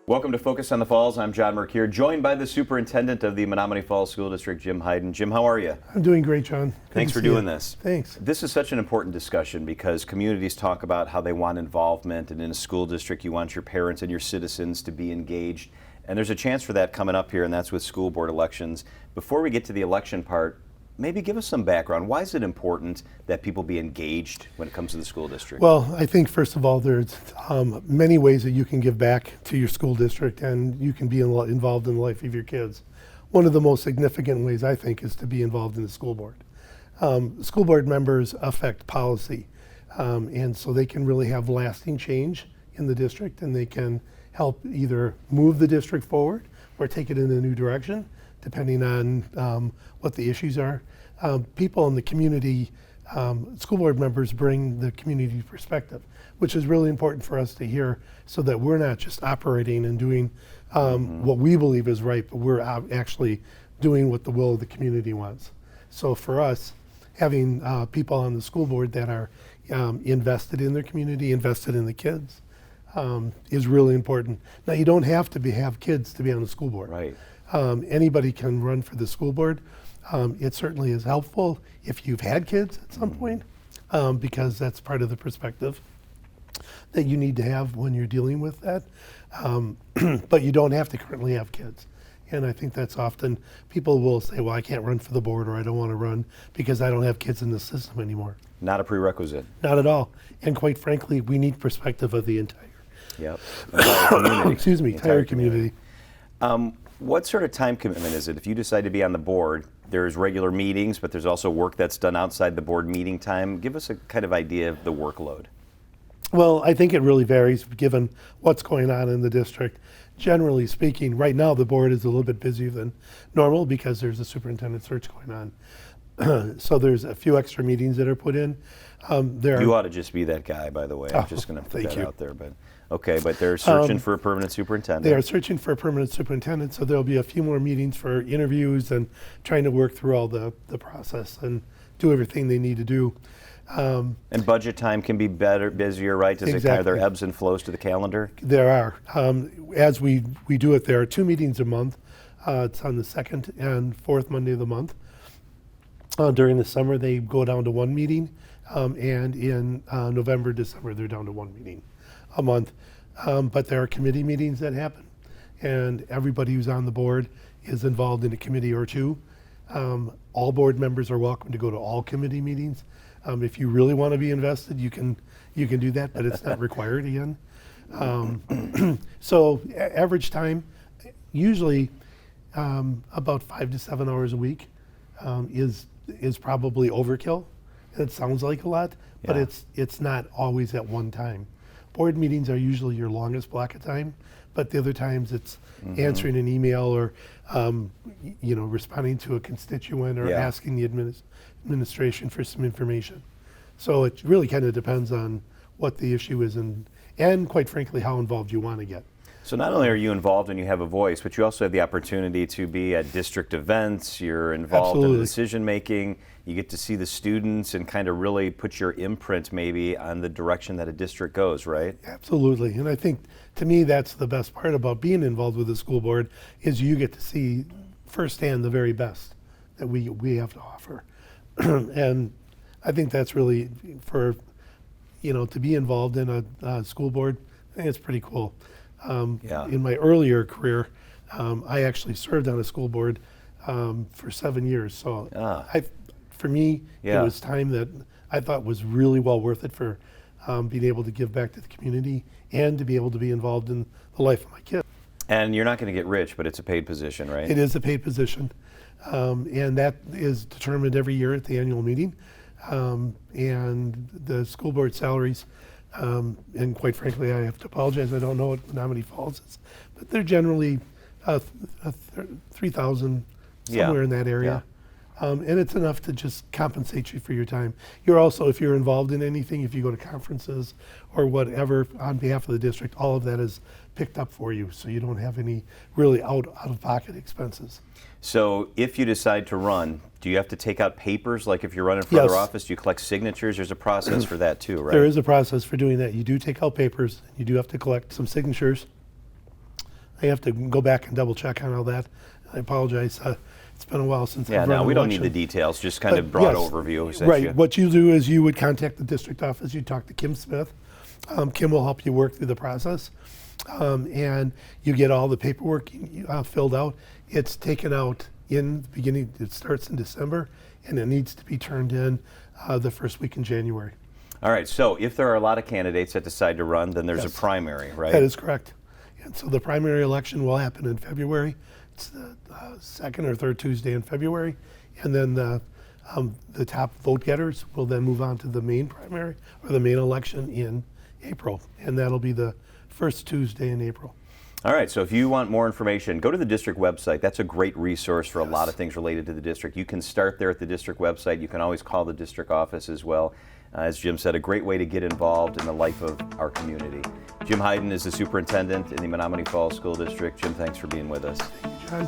Welcome to Focus on the Falls. I'm John Mercure, joined by the superintendent of the Menomonee Falls School District, Jim Hyden. Jim, how are you? I'm doing great, John. Thanks for doing this. Thanks. This is such an important discussion because communities talk about how they want involvement, and in a school district you want your parents and your citizens to be engaged. And there's a chance for that coming up here, and that's with school board elections. Before we get to the election part, maybe give us some background. Why is it important that people be engaged when it comes to the school district? Well, I think first of all, there's many ways that you can give back to your school district and you can be involved in the life of your kids. One of the most significant ways, I think, is to be involved in the school board. School board members affect policy, and so they can really have lasting change in the district, and they can help either move the district forward or take it in a new direction, depending on what the issues are. People in the community, school board members bring the community perspective, which is really important for us to hear so that we're not just operating and doing what we believe is right, but we're actually doing what the will of the community wants. So for us, having people on the school board that are invested in their community, invested in the kids, is really important. Now, you don't have to have kids to be on the school board. Right. Anybody can run for the school board. It certainly is helpful if you've had kids at some point, because that's part of the perspective that you need to have when you're dealing with that. But you don't have to currently have kids. And I think that's often, people will say, well, I can't run for the board, or I don't want to run because I don't have kids in the system anymore. Not a prerequisite. Not at all. And quite frankly, we need perspective of the entire community. Excuse me, entire community. What sort of time commitment is it? If you decide to be on the board, there's regular meetings, but there's also work that's done outside the board meeting time. Give us a kind of idea of the workload. Well, I think it really varies given what's going on in the district. Generally speaking, right now the board is a little bit busier than normal because there's a superintendent search going on. So there's a few extra meetings that are put in. You ought to just be that guy, by the way. I'm just going to put that out there. But okay, but they're searching for a permanent superintendent. They are searching for a permanent superintendent, so there'll be a few more meetings for interviews and trying to work through all the process and do everything they need to do. And budget time can be busier, right? Does it kind of, there ebbs and flows to the calendar? There are. As we do it, there are 2 meetings a month. It's on the second and fourth Monday of the month. During the summer, they go down to 1 meeting, and in November, December, they're down to 1 meeting a month. But there are committee meetings that happen, and everybody who's on the board is involved in a committee or two. All board members are welcome to go to all committee meetings. If you really want to be invested, you can do that, but it's not required again. So average time, usually about 5 to 7 hours a week, is probably overkill. It sounds like a lot, but it's not always at one time. Board meetings are usually your longest block of time, but the other times it's answering an email or responding to a constituent or asking the administration for some information. So it really kind of depends on what the issue is and quite frankly how involved you want to get. So not only are you involved and you have a voice, but you also have the opportunity to be at district events, you're involved in the decision making, you get to see the students and kind of really put your imprint maybe on the direction that a district goes, right? Absolutely, and I think to me that's the best part about being involved with the school board is you get to see firsthand the very best that we have to offer. And I think that's really to be involved in a school board, I think it's pretty cool. In my earlier career, I actually served on a school board for 7 years. So for me, it was time that I thought was really well worth it for being able to give back to the community and to be able to be involved in the life of my kids. And you're not going to get rich, but it's a paid position, right? It is a paid position. And that is determined every year at the annual meeting. And the school board salaries, and quite frankly, I have to apologize, I don't know what Menomonee Falls is, but they're generally $3,000, somewhere in that area. And it's enough to just compensate you for your time. You're also, if you're involved in anything, if you go to conferences or whatever on behalf of the district, all of that is picked up for you, so you don't have any really out-of-pocket expenses. So if you decide to run, do you have to take out papers? Like if you're running for other office, do you collect signatures? There's a process for that too, right? There is a process for doing that. You do take out papers. You do have to collect some signatures. I have to go back and double check on all that. I apologize. It's been a while since Yeah, I've run no, an we don't need election. the details, just kind of But broad yes, overview. Is that Right. you? What you do is you would contact the district office. You talk to Kim Smith. Kim will help you work through the process, and you get all the paperwork filled out. It's taken out in the beginning. It starts in December, and it needs to be turned in the first week in January. All right, so if there are a lot of candidates that decide to run, then there's a Yes. primary, right? That is correct. And so the primary election will happen in February. It's the second or third Tuesday in February, and then the top vote getters will then move on to the main primary or the main election in April, and that'll be the first Tuesday in April. All right, so if you want more information, go to the district website. That's a great resource for a lot of things related to the district. You can start there at the district website. You can always call the district office as well. As Jim said, a great way to get involved in the life of our community. Jim Heiden is the superintendent in the Menominee Falls School District. Jim, thanks for being with us. Thank you, John.